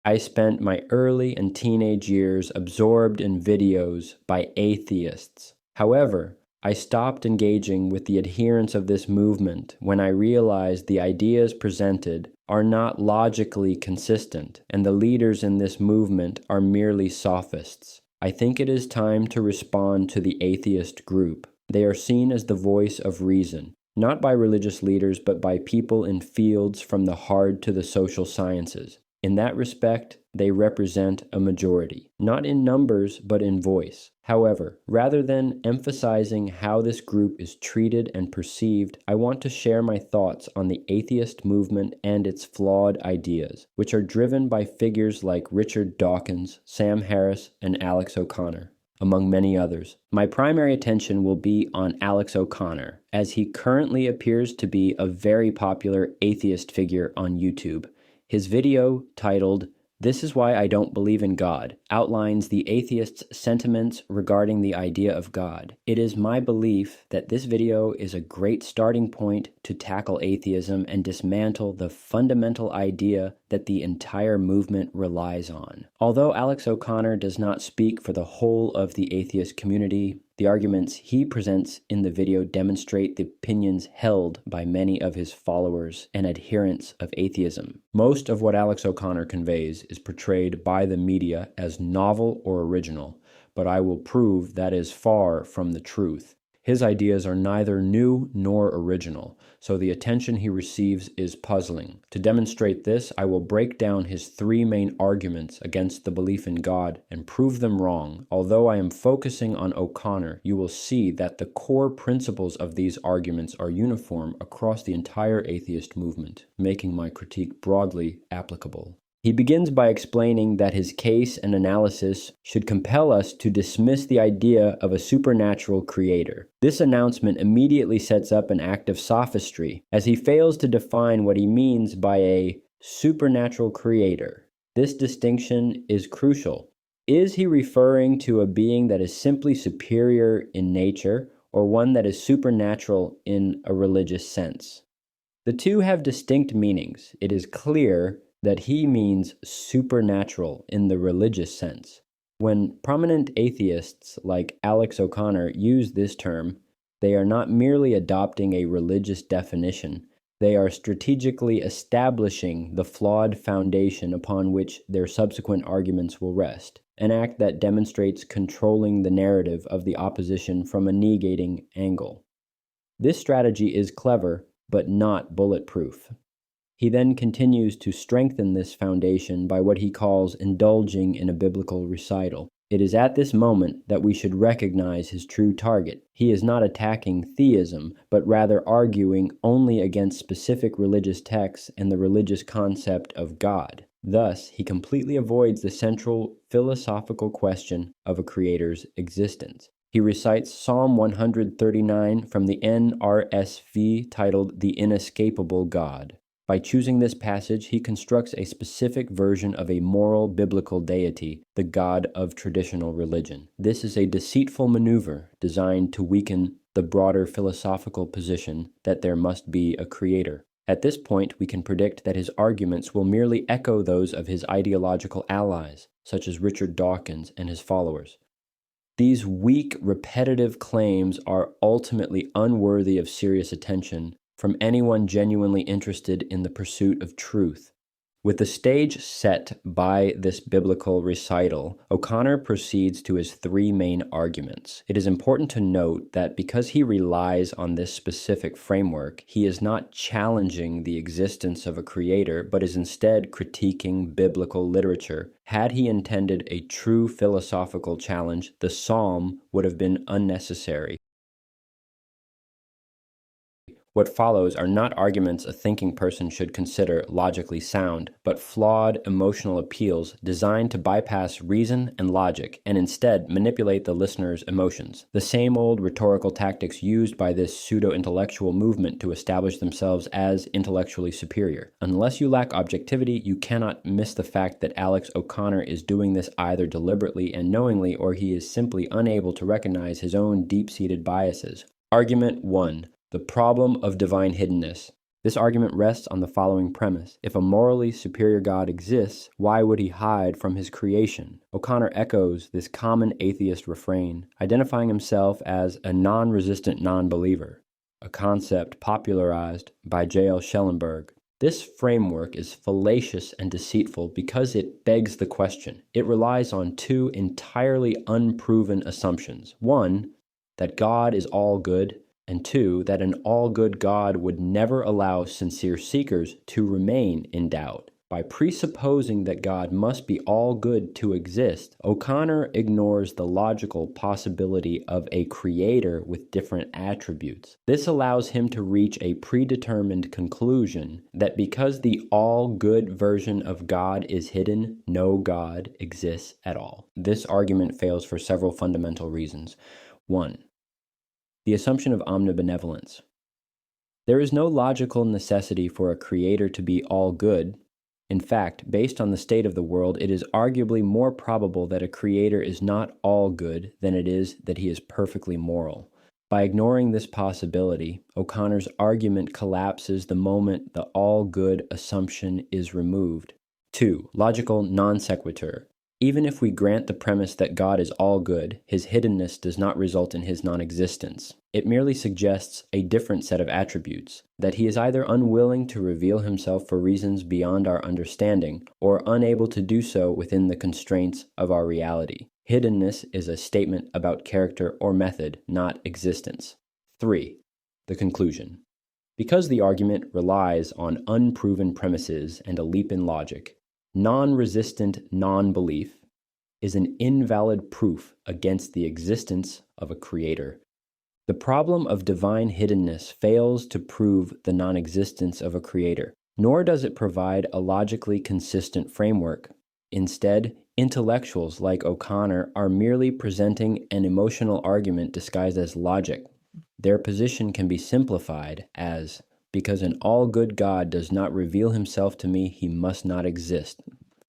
I spent my early and teenage years absorbed in videos by atheists. However, I stopped engaging with the adherents of this movement when I realized the ideas presented are not logically consistent, and the leaders in this movement are merely sophists. I think it is time to respond to the atheist group. They are seen as the voice of reason, not by religious leaders, but by people in fields from the hard to the social sciences. In that respect, they represent a majority, not in numbers, but in voice. However, rather than emphasizing how this group is treated and perceived, I want to share my thoughts on the atheist movement and its flawed ideas, which are driven by figures like Richard Dawkins, Sam Harris, and Alex O'Connor, among many others. My primary attention will be on Alex O'Connor, as he currently appears to be a very popular atheist figure on YouTube. His video, titled, "This is Why I Don't Believe in God," outlines the atheist's sentiments regarding the idea of God. It is my belief that this video is a great starting point to tackle atheism and dismantle the fundamental idea that the entire movement relies on. Although Alex O'Connor does not speak for the whole of the atheist community, the arguments he presents in the video demonstrate the opinions held by many of his followers and adherents of atheism. Most of what Alex O'Connor conveys is portrayed by the media as novel or original, but I will prove that is far from the truth. His ideas are neither new nor original, so the attention he receives is puzzling. To demonstrate this, I will break down his three main arguments against the belief in God and prove them wrong. Although I am focusing on O'Connor, you will see that the core principles of these arguments are uniform across the entire atheist movement, making my critique broadly applicable. He begins by explaining that his case and analysis should compel us to dismiss the idea of a supernatural creator. This announcement immediately sets up an act of sophistry, as he fails to define what he means by a supernatural creator. This distinction is crucial. Is he referring to a being that is simply superior in nature, or one that is supernatural in a religious sense? The two have distinct meanings. It is clear that he means supernatural in the religious sense. When prominent atheists like Alex O'Connor use this term, they are not merely adopting a religious definition, they are strategically establishing the flawed foundation upon which their subsequent arguments will rest, an act that demonstrates controlling the narrative of the opposition from a negating angle. This strategy is clever, but not bulletproof. He then continues to strengthen this foundation by what he calls indulging in a biblical recital. It is at this moment that we should recognize his true target. He is not attacking theism, but rather arguing only against specific religious texts and the religious concept of God. Thus, he completely avoids the central philosophical question of a creator's existence. He recites Psalm 139 from the NRSV titled "The Inescapable God." By choosing this passage, he constructs a specific version of a moral biblical deity, the God of traditional religion. This is a deceitful maneuver designed to weaken the broader philosophical position that there must be a creator. At this point, we can predict that his arguments will merely echo those of his ideological allies, such as Richard Dawkins and his followers. These weak, repetitive claims are ultimately unworthy of serious attention from anyone genuinely interested in the pursuit of truth. With the stage set by this biblical recital, O'Connor proceeds to his three main arguments. It is important to note that because he relies on this specific framework, he is not challenging the existence of a creator, but is instead critiquing biblical literature. Had he intended a true philosophical challenge, the psalm would have been unnecessary. What follows are not arguments a thinking person should consider logically sound, but flawed emotional appeals designed to bypass reason and logic and instead manipulate the listener's emotions. The same old rhetorical tactics used by this pseudo-intellectual movement to establish themselves as intellectually superior. Unless you lack objectivity, you cannot miss the fact that Alex O'Connor is doing this either deliberately and knowingly, or he is simply unable to recognize his own deep-seated biases. Argument 1. The problem of divine hiddenness. This argument rests on the following premise. If a morally superior God exists, why would he hide from his creation? O'Connor echoes this common atheist refrain, identifying himself as a non-resistant non-believer, a concept popularized by J.L. Schellenberg. This framework is fallacious and deceitful because it begs the question. It relies on two entirely unproven assumptions. One, that God is all good, and two, that an all-good God would never allow sincere seekers to remain in doubt. By presupposing that God must be all good to exist, O'Connor ignores the logical possibility of a creator with different attributes. This allows him to reach a predetermined conclusion that because the all-good version of God is hidden, no God exists at all. This argument fails for several fundamental reasons. 1. The assumption of omnibenevolence. There is no logical necessity for a creator to be all good. In fact, based on the state of the world, it is arguably more probable that a creator is not all good than it is that he is perfectly moral. By ignoring this possibility, O'Connor's argument collapses the moment the all good assumption is removed. 2. Logical non sequitur. Even if we grant the premise that God is all good, his hiddenness does not result in his non-existence. It merely suggests a different set of attributes, that he is either unwilling to reveal himself for reasons beyond our understanding, or unable to do so within the constraints of our reality. Hiddenness is a statement about character or method, not existence. 3. The conclusion. Because the argument relies on unproven premises and a leap in logic, non-resistant non-belief is an invalid proof against the existence of a creator. The problem of divine hiddenness fails to prove the non-existence of a creator, nor does it provide a logically consistent framework. Instead, intellectuals like O'Connor are merely presenting an emotional argument disguised as logic. Their position can be simplified as, because an all-good God does not reveal himself to me, he must not exist.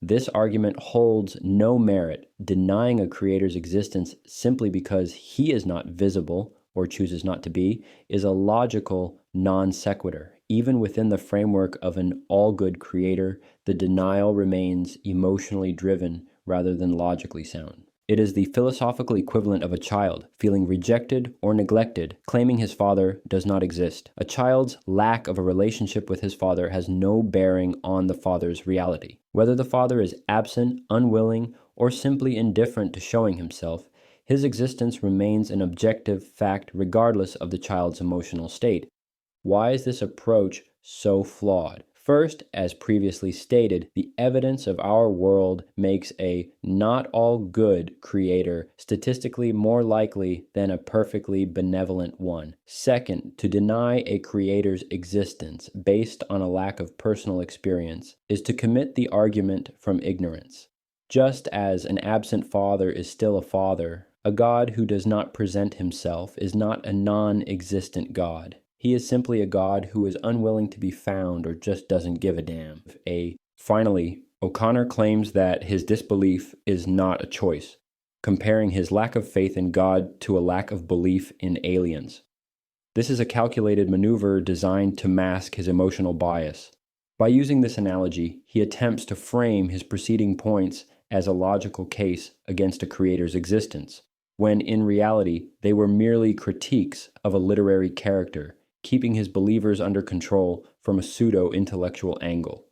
This argument holds no merit, denying a creator's existence simply because he is not visible or chooses not to be, is a logical non sequitur. Even within the framework of an all-good creator, the denial remains emotionally driven rather than logically sound. It is the philosophical equivalent of a child feeling rejected or neglected, claiming his father does not exist. A child's lack of a relationship with his father has no bearing on the father's reality. Whether the father is absent, unwilling, or simply indifferent to showing himself, his existence remains an objective fact regardless of the child's emotional state. Why is this approach so flawed? First, as previously stated, the evidence of our world makes a not all good creator statistically more likely than a perfectly benevolent one. Second, to deny a creator's existence based on a lack of personal experience is to commit the argument from ignorance. Just as an absent father is still a father, a God who does not present himself is not a non-existent God. He is simply a God who is unwilling to be found or just doesn't give a damn. Finally, O'Connor claims that his disbelief is not a choice, comparing his lack of faith in God to a lack of belief in aliens. This is a calculated maneuver designed to mask his emotional bias. By using this analogy, he attempts to frame his preceding points as a logical case against a creator's existence, when in reality they were merely critiques of a literary character, keeping his believers under control from a pseudo-intellectual angle.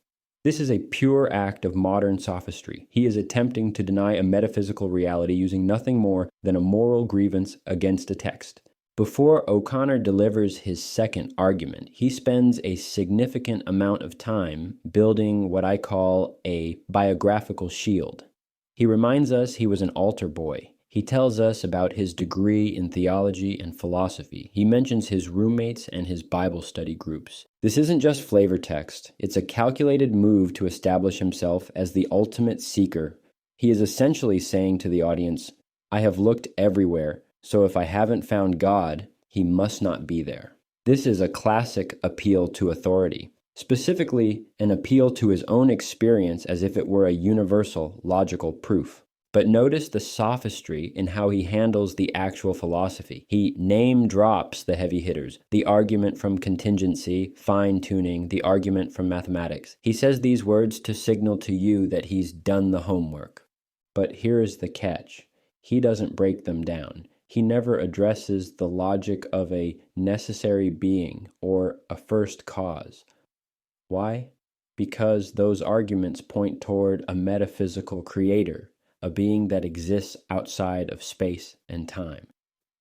This is a pure act of modern sophistry. He is attempting to deny a metaphysical reality using nothing more than a moral grievance against a text. Before O'Connor delivers his second argument, he spends a significant amount of time building what I call a biographical shield. He reminds us he was an altar boy. He tells us about his degree in theology and philosophy. He mentions his roommates and his Bible study groups. This isn't just flavor text. It's a calculated move to establish himself as the ultimate seeker. He is essentially saying to the audience, I have looked everywhere, so if I haven't found God, he must not be there. This is a classic appeal to authority, specifically an appeal to his own experience as if it were a universal logical proof. But notice the sophistry in how he handles the actual philosophy. He name drops the heavy hitters, the argument from contingency, fine-tuning, the argument from mathematics. He says these words to signal to you that he's done the homework. But here is the catch. He doesn't break them down. He never addresses the logic of a necessary being or a first cause. Why? Because those arguments point toward a metaphysical creator, a being that exists outside of space and time.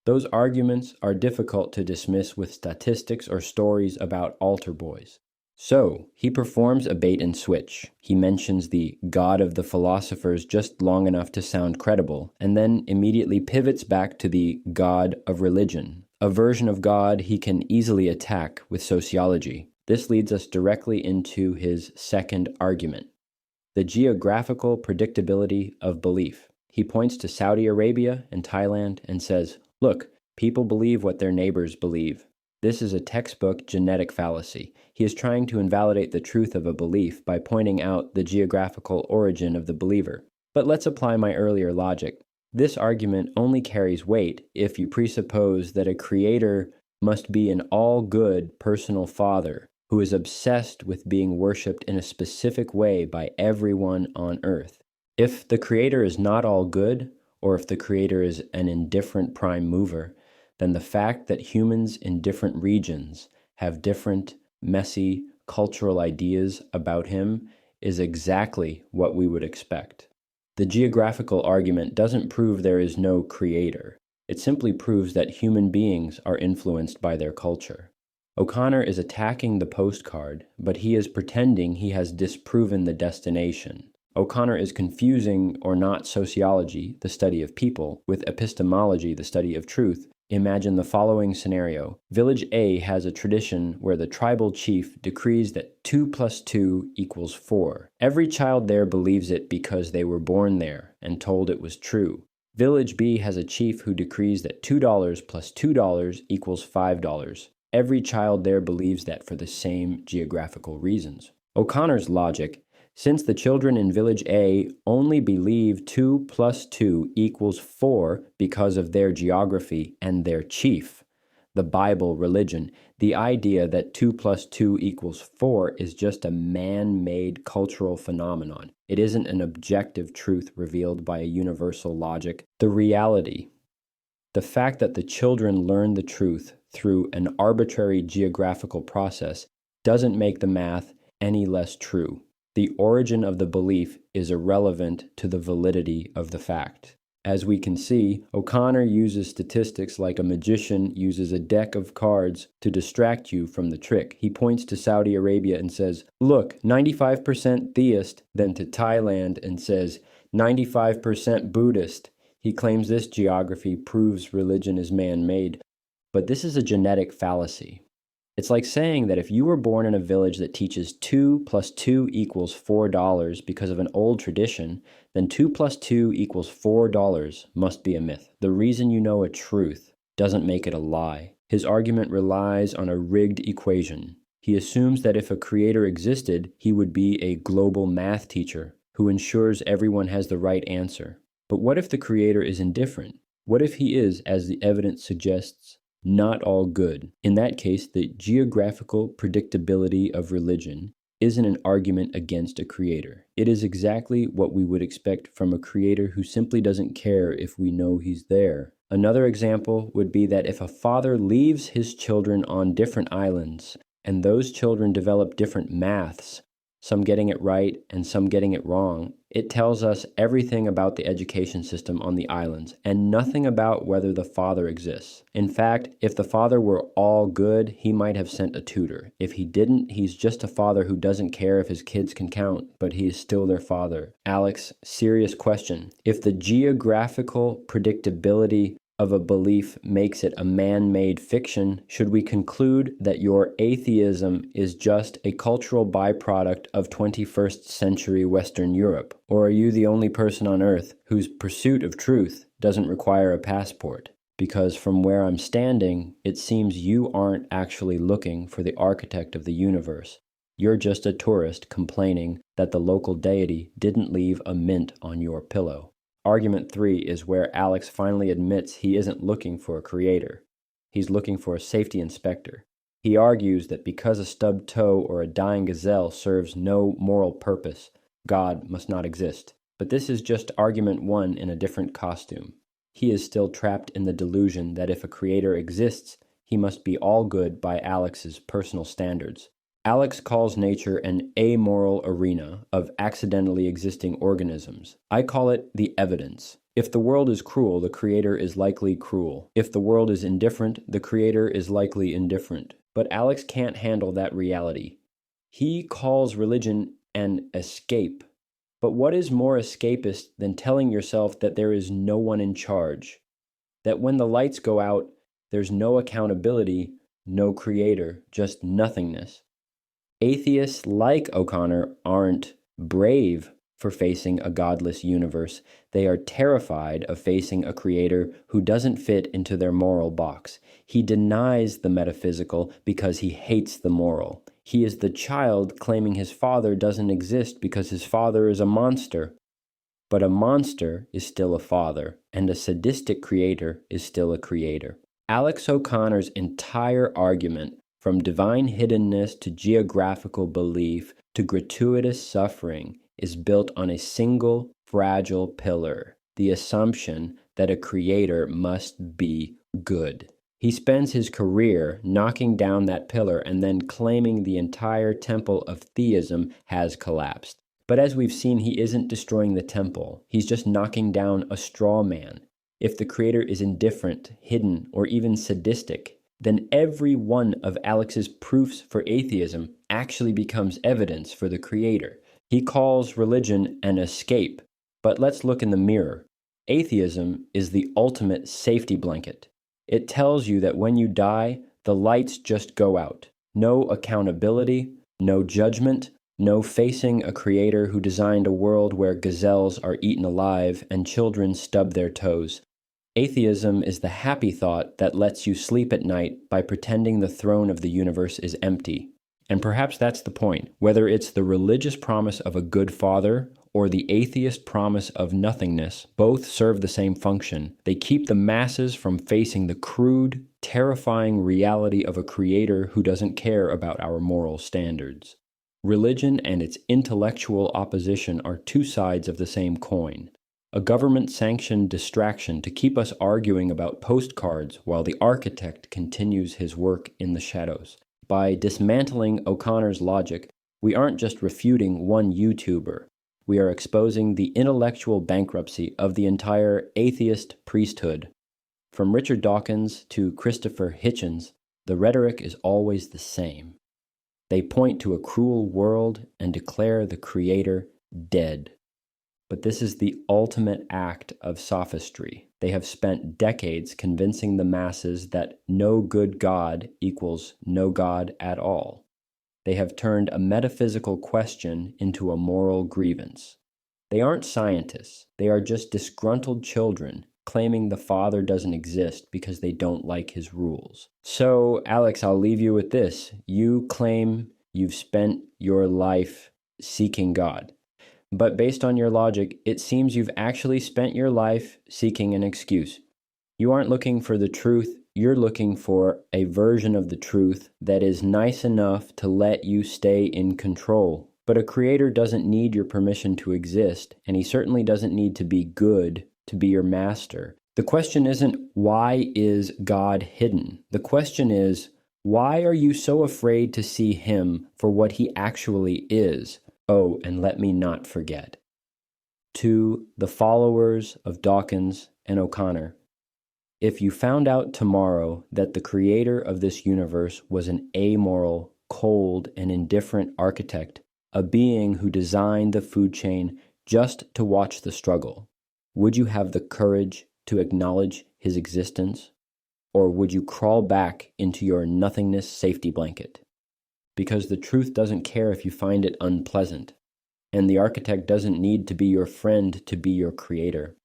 Those arguments are difficult to dismiss with statistics or stories about altar boys. So, he performs a bait and switch. He mentions the God of the philosophers just long enough to sound credible, and then immediately pivots back to the God of religion, a version of God he can easily attack with sociology. This leads us directly into his second argument, the geographical predictability of belief. He points to Saudi Arabia and Thailand and says, look, people believe what their neighbors believe. This is a textbook genetic fallacy. He is trying to invalidate the truth of a belief by pointing out the geographical origin of the believer. But let's apply my earlier logic. This argument only carries weight if you presuppose that a creator must be an all-good personal father who is obsessed with being worshipped in a specific way by everyone on earth. If the creator is not all good, or if the creator is an indifferent prime mover, then the fact that humans in different regions have different, messy, cultural ideas about him is exactly what we would expect. The geographical argument doesn't prove there is no creator. It simply proves that human beings are influenced by their culture. O'Connor is attacking the postcard, but he is pretending he has disproven the destination. O'Connor is confusing or not sociology, the study of people, with epistemology, the study of truth. Imagine the following scenario. Village A has a tradition where the tribal chief decrees that 2 plus 2 equals 4. Every child there believes it because they were born there and told it was true. Village B has a chief who decrees that $2 plus $2 equals $5. Every child there believes that for the same geographical reasons. O'Connor's logic, since the children in Village A only believe 2 plus 2 equals 4 because of their geography and their chief, the Bible religion, the idea that 2 plus 2 equals 4 is just a man-made cultural phenomenon. It isn't an objective truth revealed by a universal logic. The reality, the fact that the children learn the truth through an arbitrary geographical process doesn't make the math any less true. The origin of the belief is irrelevant to the validity of the fact. As we can see, O'Connor uses statistics like a magician uses a deck of cards to distract you from the trick. He points to Saudi Arabia and says, look, 95% theist, then to Thailand and says, 95% Buddhist. He claims this geography proves religion is man-made. But this is a genetic fallacy. It's like saying that if you were born in a village that teaches 2 plus 2 equals $4 because of an old tradition, then 2 plus 2 equals $4 must be a myth. The reason you know a truth doesn't make it a lie. His argument relies on a rigged equation. He assumes that if a creator existed, he would be a global math teacher who ensures everyone has the right answer. But what if the creator is indifferent? What if he is, as the evidence suggests, not all good? In that case, the geographical predictability of religion isn't an argument against a creator. It is exactly what we would expect from a creator who simply doesn't care if we know he's there. Another example would be that if a father leaves his children on different islands, and those children develop different maths, some getting it right and some getting it wrong, it tells us everything about the education system on the islands and nothing about whether the father exists. In fact, if the father were all good, he might have sent a tutor. If he didn't, he's just a father who doesn't care if his kids can count, but he is still their father. Alex, serious question. If the geographical predictability of a belief makes it a man-made fiction, should we conclude that your atheism is just a cultural byproduct of 21st century Western Europe? Or are you the only person on Earth whose pursuit of truth doesn't require a passport? Because from where I'm standing, it seems you aren't actually looking for the architect of the universe. You're just a tourist complaining that the local deity didn't leave a mint on your pillow. Argument 3 is where Alex finally admits he isn't looking for a creator. He's looking for a safety inspector. He argues that because a stubbed toe or a dying gazelle serves no moral purpose, God must not exist. But this is just argument 1 in a different costume. He is still trapped in the delusion that if a creator exists, he must be all good by Alex's personal standards. Alex calls nature an amoral arena of accidentally existing organisms. I call it the evidence. If the world is cruel, the creator is likely cruel. If the world is indifferent, the creator is likely indifferent. But Alex can't handle that reality. He calls religion an escape. But what is more escapist than telling yourself that there is no one in charge? That when the lights go out, there's no accountability, no creator, just nothingness. Atheists like O'Connor aren't brave for facing a godless universe. They are terrified of facing a creator who doesn't fit into their moral box. He denies the metaphysical because he hates the moral. He is the child claiming his father doesn't exist because his father is a monster. But a monster is still a father, and a sadistic creator is still a creator. Alex O'Connor's entire argument, from divine hiddenness to geographical belief to gratuitous suffering, is built on a single fragile pillar, the assumption that a creator must be good. He spends his career knocking down that pillar and then claiming the entire temple of theism has collapsed. But as we've seen, he isn't destroying the temple. He's just knocking down a straw man. If the creator is indifferent, hidden, or even sadistic, then every one of Alex's proofs for atheism actually becomes evidence for the creator. He calls religion an escape, but let's look in the mirror. Atheism is the ultimate safety blanket. It tells you that when you die, the lights just go out. No accountability, no judgment, no facing a creator who designed a world where gazelles are eaten alive and children stub their toes. Atheism is the happy thought that lets you sleep at night by pretending the throne of the universe is empty. And perhaps that's the point. Whether it's the religious promise of a good father or the atheist promise of nothingness, both serve the same function. They keep the masses from facing the crude, terrifying reality of a creator who doesn't care about our moral standards. Religion and its intellectual opposition are two sides of the same coin. A government-sanctioned distraction to keep us arguing about postcards while the architect continues his work in the shadows. By dismantling O'Connor's logic, we aren't just refuting one YouTuber. We are exposing the intellectual bankruptcy of the entire atheist priesthood. From Richard Dawkins to Christopher Hitchens, the rhetoric is always the same. They point to a cruel world and declare the creator dead. But this is the ultimate act of sophistry. They have spent decades convincing the masses that no good God equals no God at all. They have turned a metaphysical question into a moral grievance. They aren't scientists. They are just disgruntled children claiming the Father doesn't exist because they don't like his rules. So, Alex, I'll leave you with this. You claim you've spent your life seeking God. But based on your logic, it seems you've actually spent your life seeking an excuse. You aren't looking for the truth, you're looking for a version of the truth that is nice enough to let you stay in control. But a creator doesn't need your permission to exist, and he certainly doesn't need to be good to be your master. The question isn't, why is God hidden? The question is, why are you so afraid to see him for what he actually is? Oh, and let me not forget. To the followers of Dawkins and O'Connor, if you found out tomorrow that the creator of this universe was an amoral, cold, and indifferent architect, a being who designed the food chain just to watch the struggle, would you have the courage to acknowledge his existence? Or would you crawl back into your nothingness safety blanket? Because the truth doesn't care if you find it unpleasant, and the architect doesn't need to be your friend to be your creator.